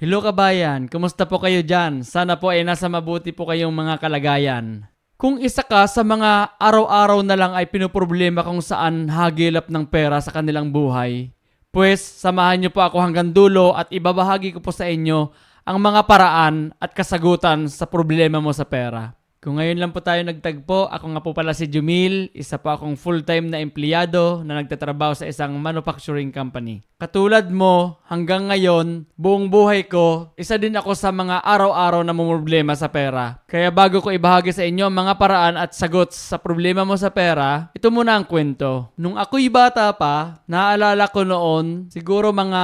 Hello kabayan, kumusta po kayo dyan? Sana po ay nasa mabuti po kayong mga kalagayan. Kung isa ka sa mga araw-araw na lang ay pinoproblema kung saan hagilap ng pera sa kanilang buhay, pues samahan niyo po ako hanggang dulo at ibabahagi ko po sa inyo ang mga paraan at kasagutan sa problema mo sa pera. Kung ngayon lang po tayo nagtagpo, ako nga po pala si Jumil, isa po akong full-time na empleyado na nagtatrabaho sa isang manufacturing company. Katulad mo, hanggang ngayon, buong buhay ko, isa din ako sa mga araw-araw na problema sa pera. Kaya bago ko ibahagi sa inyo ang mga paraan at sagot sa problema mo sa pera, ito muna ang kwento. Nung ako'y bata pa, naalala ko noon, siguro mga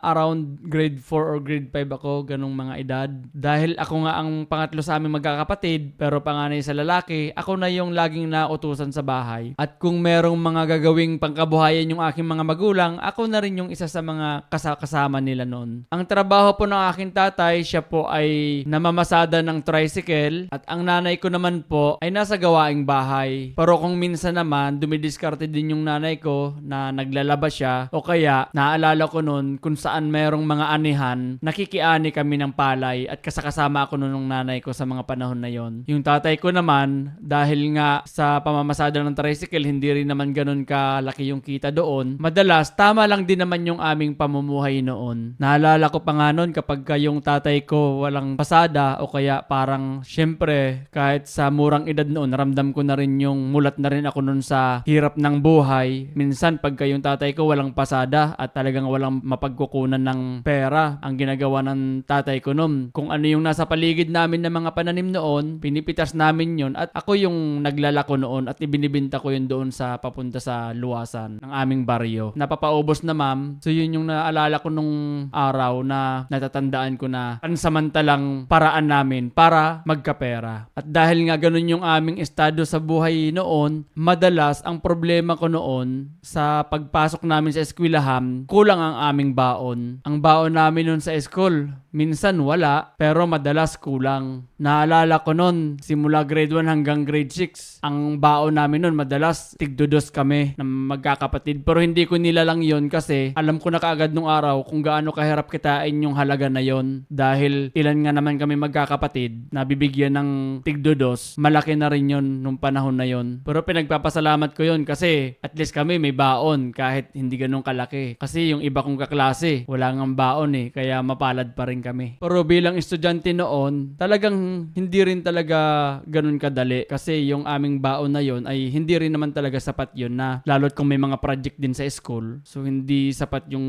around grade 4 or grade 5 ako, ganong mga edad. Dahil ako nga ang pangatlo sa aming magkakapatid, pero panganay sa lalaki, ako na yung laging nautusan sa bahay. At kung merong mga gagawing pangkabuhayan yung aking mga magulang, ako na rin yung isa sa mga kasama nila noon. Ang trabaho po ng aking tatay, siya po ay namamasada ng tricycle at ang nanay ko naman po ay nasa gawaing bahay. Pero kung minsan naman, dumidiskarte din yung nanay ko na naglalaba siya o kaya naalala ko noon kung saan merong mga anihan, nakikiani kami ng palay at kasakasama ako noon ng nanay ko sa mga panahon na yon. Yung tatay ko naman, dahil nga sa pamamasada ng tricycle, hindi rin naman ganun kalaki yung kita doon. Madalas, tama lang din naman yung aming pamumuhay noon. Naalala ko pa nga noon kapag yung tatay ko walang pasada o kaya parang syempre kahit sa murang edad noon, ramdam ko na rin yung mulat na rin ako noon sa hirap ng buhay. Minsan pagka yung tatay ko walang pasada at talagang walang mapagkukunan ng pera, ang ginagawa ng tatay ko noon, kung ano yung nasa paligid namin ng mga pananim noon, pinipitas namin yun at ako yung naglalako noon at ibinibinta ko yun doon sa papunta sa luwasan ng aming baryo. Napapaubos na ma'am. So yun yung naalala ko nung araw na natatandaan ko na pansamantalang paraan namin para magkapera. At dahil nga ganun yung aming estado sa buhay noon, madalas ang problema ko noon sa pagpasok namin sa eskwelahan, kulang ang aming baon. Ang baon namin noon sa school, minsan wala, pero madalas kulang. Naalala ko noon, simula grade 1 hanggang grade 6, ang baon namin noon madalas tigdodos kami na magkakapatid. Pero hindi ko nilalang yon kasi alam ko na kaagad nung araw kung gaano kahirap kitain yung halaga na yon. Dahil ilan nga naman kami magkakapatid na bibigyan ng tigdodos, malaki na rin yon nung panahon na yon. Pero pinagpapasalamat ko yon kasi at least kami may baon kahit hindi ganun kalaki. Kasi yung iba kong kaklase, wala ngang baon kaya mapalad pa rin kami. Pero bilang estudyante noon, talagang hindi rin talaga ganun kadali kasi yung aming baon na yon ay hindi rin naman talaga sapat yon na lalo't kung may mga project din sa school. So hindi sapat yung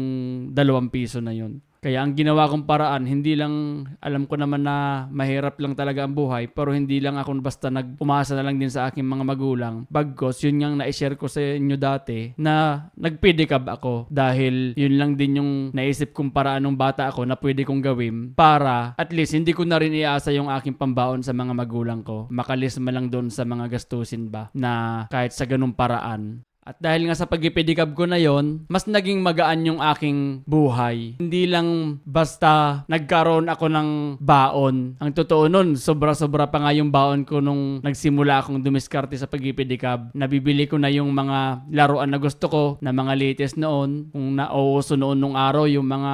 2 piso na yon. Kaya ang ginawa kong paraan, hindi lang, alam ko naman na mahirap lang talaga ang buhay, pero hindi lang ako basta umasa na lang din sa aking mga magulang. Bagkos, yun nga na-share ko sa inyo dati, na nagpedicab ako dahil yun lang din yung naisip kong paraan ng bata ako na pwede kong gawin para at least hindi ko na rin iasa yung aking pambaon sa mga magulang ko. Makalis man lang doon sa mga gastusin ba na kahit sa ganung paraan. At dahil nga sa pagpipedicab ko na yon, mas naging magaan yung aking buhay. Hindi lang basta nagkaroon ako ng baon. Ang totoo nun, sobra-sobra pa nga yung baon ko nung nagsimula akong dumiskarte sa pagpipedicab. Nabibili ko na yung mga laruan na gusto ko, na mga latest noon. Kung nauuso noon nung araw, yung mga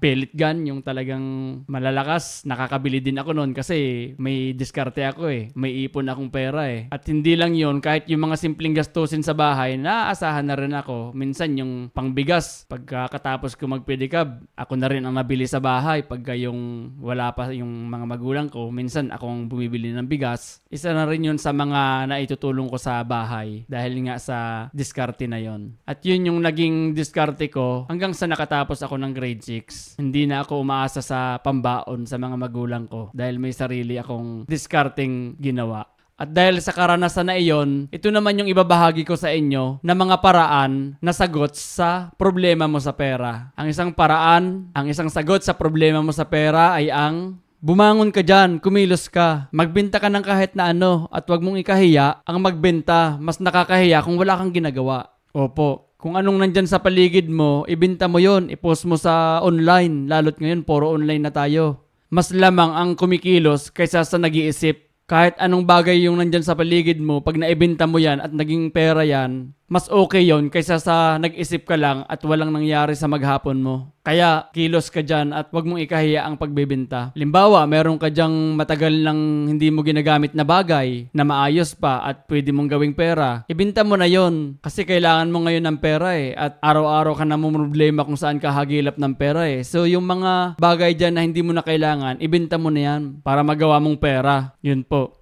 pellet gun, yung talagang malalakas. Nakakabili din ako noon kasi may diskarte ako May ipon akong pera At hindi lang yon, kahit yung mga simpleng gastusin sa bahay, naaasahan na rin ako. Minsan yung pangbigas, pagkatapos ko magpedicab, ako na rin ang nabili sa bahay. Pagka yung wala pa yung mga magulang ko, minsan ako ang bumibili ng bigas. Isa na rin yun sa mga naitutulong ko sa bahay dahil nga sa diskarte na yon. At yun yung naging diskarte ko hanggang sa nakatapos ako ng grade 6. Hindi na ako umaasa sa pambaon sa mga magulang ko dahil may sarili akong diskarteng ginawa. At dahil sa karanasan na iyon, ito naman yung ibabahagi ko sa inyo na mga paraan na sagot sa problema mo sa pera. Ang isang sagot sa problema mo sa pera ay ang bumangon ka dyan, kumilos ka, magbenta ka ng kahit na ano at wag mong ikahiya ang magbenta. Mas nakakahiya kung wala kang ginagawa. Opo. Kung anong nandyan sa paligid mo, ibenta mo yon, ipost mo sa online. Lalo't ngayon, puro online na tayo. Mas lamang ang kumikilos kaysa sa nag-iisip. Kahit anong bagay yung nandyan sa paligid mo, pag naibenta mo yan at naging pera yan, Mas okay yon kaysa sa nag-isip ka lang at walang nangyari sa maghapon mo. Kaya kilos ka dyan at wag mong ikahiya ang pagbebenta. Limbawa, meron ka dyang matagal nang hindi mo ginagamit na bagay na maayos pa at pwede mong gawing pera. Ibenta mo na yon kasi kailangan mo ngayon ng pera at araw-araw ka na problema kung saan ka hagilap ng pera So yung mga bagay dyan na hindi mo na kailangan, ibenta mo na yan para magawa mong pera. Yun po.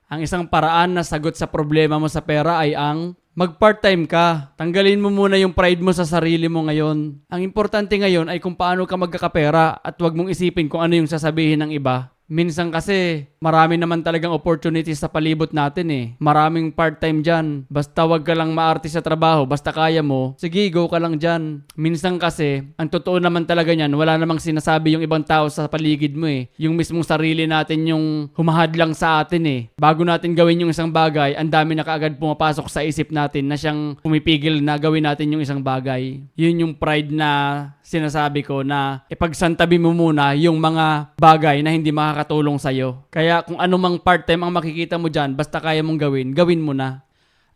Ang isang paraan na sagot sa problema mo sa pera ay ang mag-part-time ka. Tanggalin mo muna yung pride mo sa sarili mo ngayon. Ang importante ngayon ay kung paano ka magkakapera at wag mong isipin kung ano yung sasabihin ng iba. Minsan kasi, marami naman talagang opportunities sa palibot natin Maraming part-time dyan. Basta wag ka lang maarte sa trabaho, basta kaya mo, sige, go ka lang dyan. Minsan kasi, ang totoo naman talaga niyan, wala namang sinasabi yung ibang tao sa paligid mo Yung mismong sarili natin yung humahad lang sa atin Bago natin gawin yung isang bagay, ang dami na kaagad pumapasok sa isip natin na siyang pumipigil na gawin natin yung isang bagay. Yun yung pride na sinasabi ko na ipagsantabi mo muna yung mga bagay na hindi makakatulong sa'yo. Kaya kung anumang part-time ang makikita mo dyan, basta kaya mong gawin, gawin mo na.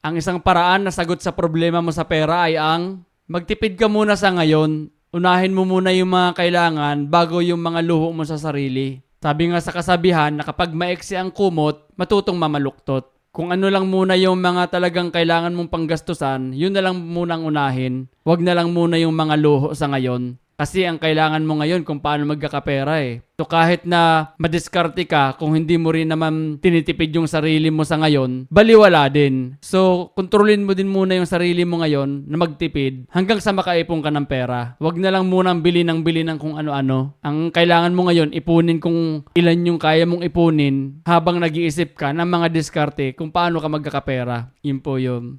Ang isang paraan na sagot sa problema mo sa pera ay ang magtipid ka muna sa ngayon. Unahin mo muna yung mga kailangan bago yung mga luho mo sa sarili. Sabi nga sa kasabihan na kapag maiksi ang kumot, matutong mamaluktot. Kung ano lang muna yung mga talagang kailangan mong panggastusan, yun na lang munang unahin. Huwag na lang muna yung mga luho sa ngayon. Kasi ang kailangan mo ngayon kung paano magkakapera So kahit na madiskarte ka, kung hindi mo rin naman tinitipid yung sarili mo sa ngayon, baliwala din. So kontrolin mo din muna yung sarili mo ngayon na magtipid hanggang sa makaipon ka ng pera. Huwag na lang munang bili ng kung ano-ano. Ang kailangan mo ngayon, ipunin kung ilan yung kaya mong ipunin habang nag-iisip ka ng mga diskarte kung paano ka magkakapera. Yun po yun.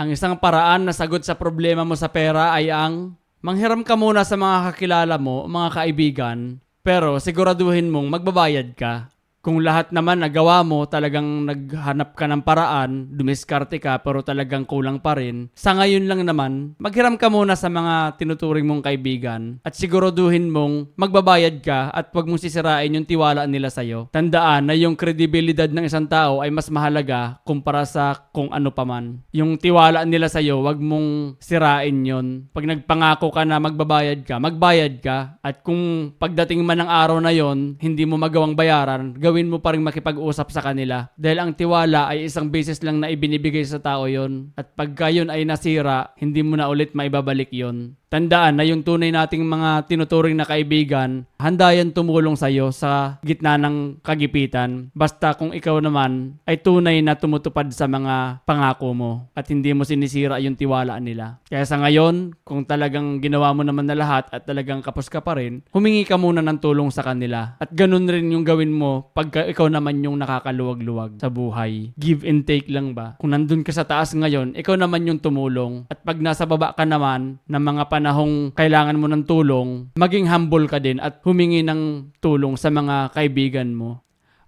Ang isang paraan na sagot sa problema mo sa pera ay ang manghiram ka muna sa mga kakilala mo, mga kaibigan, pero siguraduhin mong magbabayad ka. Kung lahat naman nagawa mo, talagang naghanap ka ng paraan, dumiskarte ka pero talagang kulang pa rin, sa ngayon lang naman, maghiram ka muna sa mga tinuturing mong kaibigan at siguraduhin mong magbabayad ka at wag mong sisirain yung tiwala nila sa'yo. Tandaan na yung kredibilidad ng isang tao ay mas mahalaga kumpara sa kung ano pa man. Yung tiwala nila sa'yo, wag mong sirain yon. Pag nagpangako ka na magbabayad ka at kung pagdating man ng araw na yon, hindi mo magawang bayaran, gawin mo pa rin makipag-usap sa kanila. Dahil ang tiwala ay isang beses lang na ibinibigay sa tao yon. At pagka yun ay nasira, hindi mo na ulit maibabalik yon. Tandaan na yung tunay nating mga tinuturing na kaibigan, handa yan tumulong sa'yo sa gitna ng kagipitan. Basta kung ikaw naman ay tunay na tumutupad sa mga pangako mo at hindi mo sinisira yung tiwala nila. Kaya sa ngayon, kung talagang ginawa mo naman na lahat at talagang kapos ka pa rin, humingi ka muna ng tulong sa kanila. At ganun rin yung gawin mo pagka ikaw naman yung nakakaluwag-luwag sa buhay. Give and take lang ba? Kung nandun ka sa taas ngayon, ikaw naman yung tumulong. At pag nasa baba ka naman ng mga panahong kailangan mo ng tulong, maging humble ka din at humingi ng tulong sa mga kaibigan mo.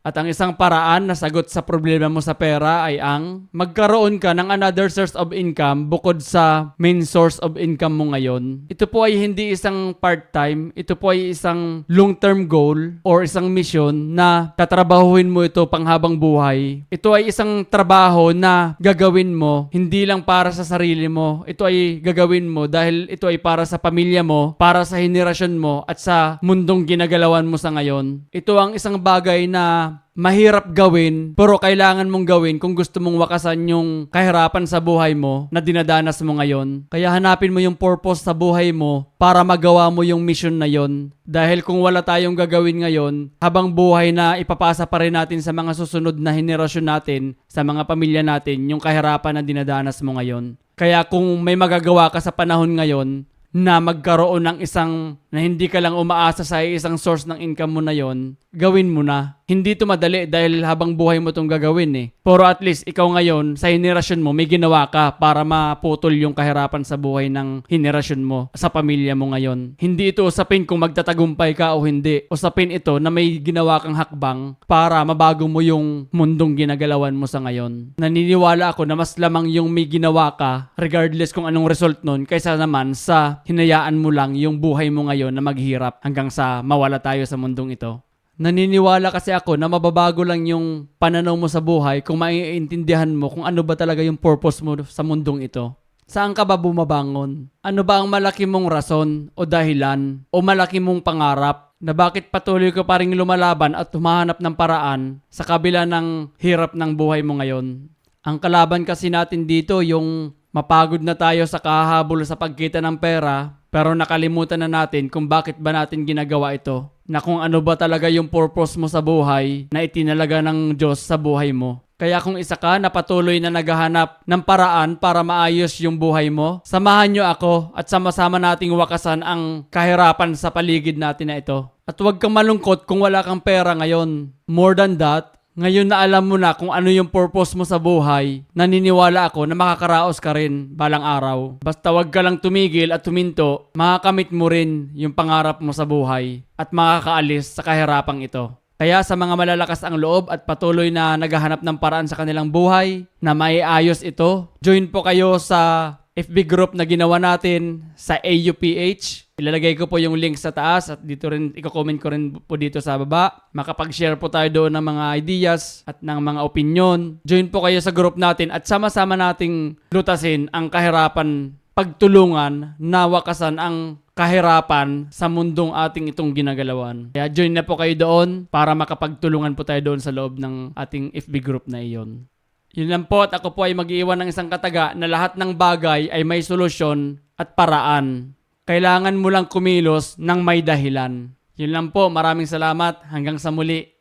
At ang isang paraan na sagot sa problema mo sa pera ay ang magkaroon ka ng another source of income bukod sa main source of income mo ngayon. Ito po ay hindi isang part-time, ito po ay isang long-term goal or isang mission na tatrabahuin mo ito panghabang buhay. Ito ay isang trabaho na gagawin mo hindi lang para sa sarili mo. Ito ay gagawin mo dahil ito ay para sa pamilya mo, para sa henerasyon mo at sa mundong ginagalawan mo sa ngayon. Ito ang isang bagay na mahirap gawin pero kailangan mong gawin kung gusto mong wakasan yung kahirapan sa buhay mo na dinadanas mo ngayon. Kaya hanapin mo yung purpose sa buhay mo para magawa mo yung mission na yon. Dahil kung wala tayong gagawin ngayon, habang buhay na ipapasa pa rin natin sa mga susunod na henerasyon natin, sa mga pamilya natin, yung kahirapan na dinadanas mo ngayon. Kaya kung may magagawa ka sa panahon ngayon, na magkaroon ng isang na hindi ka lang umaasa sa isang source ng income mo na yon, gawin mo na. Hindi ito madali dahil habang buhay mo itong gagawin Pero at least ikaw ngayon, sa henerasyon mo, may ginawa ka para maputol yung kahirapan sa buhay ng henerasyon mo, sa pamilya mo ngayon. Hindi ito usapin kung magtatagumpay ka o hindi. Usapin ito na may ginawa kang hakbang para mabago mo yung mundong ginagalawan mo sa ngayon. Naniniwala ako na mas lamang yung may ginawa ka, regardless kung anong result nun, kaysa naman sa hinayaan mo lang yung buhay mo ngayon na maghirap hanggang sa mawala tayo sa mundong ito. Naniniwala kasi ako na mababago lang yung pananaw mo sa buhay kung maiintindihan mo kung ano ba talaga yung purpose mo sa mundong ito. Saan ka ba bumabangon? Ano ba ang malaki mong rason o dahilan o malaki mong pangarap na bakit patuloy ka pa ring lumalaban at humahanap ng paraan sa kabila ng hirap ng buhay mo ngayon? Ang kalaban kasi natin dito yung mapagod na tayo sa kahahabol sa pagkita ng pera pero nakalimutan na natin kung bakit ba natin ginagawa ito. Na kung ano ba talaga yung purpose mo sa buhay na itinalaga ng Diyos sa buhay mo. Kaya kung isa ka na patuloy na naghahanap ng paraan para maayos yung buhay mo, samahan nyo ako at sama-sama nating wakasan ang kahirapan sa paligid natin na ito. At huwag kang malungkot kung wala kang pera ngayon. More than that, ngayon na alam mo na kung ano yung purpose mo sa buhay, naniniwala ako na makakaraos ka rin balang araw. Basta wag ka lang tumigil at tuminto, makakamit mo rin yung pangarap mo sa buhay at makakaalis sa kahirapang ito. Kaya sa mga malalakas ang loob at patuloy na naghahanap ng paraan sa kanilang buhay na maiayos ito, join po kayo sa FB group na ginawa natin sa AUPH. Ilalagay ko po yung link sa taas at dito rin, i-comment ko rin po dito sa baba. Makapag-share po tayo doon ng mga ideas at ng mga opinion. Join po kayo sa group natin at sama-sama nating lutasin ang kahirapan, pagtulungan na wakasan ang kahirapan sa mundong ating itong ginagalawan. Kaya join na po kayo doon para makapagtulungan po tayo doon sa loob ng ating FB group na iyon. Yun lang po at ako po ay mag-iwan ng isang kataga na lahat ng bagay ay may solusyon at paraan. Kailangan mo lang kumilos ng may dahilan. Yun lang po, maraming salamat. Hanggang sa muli.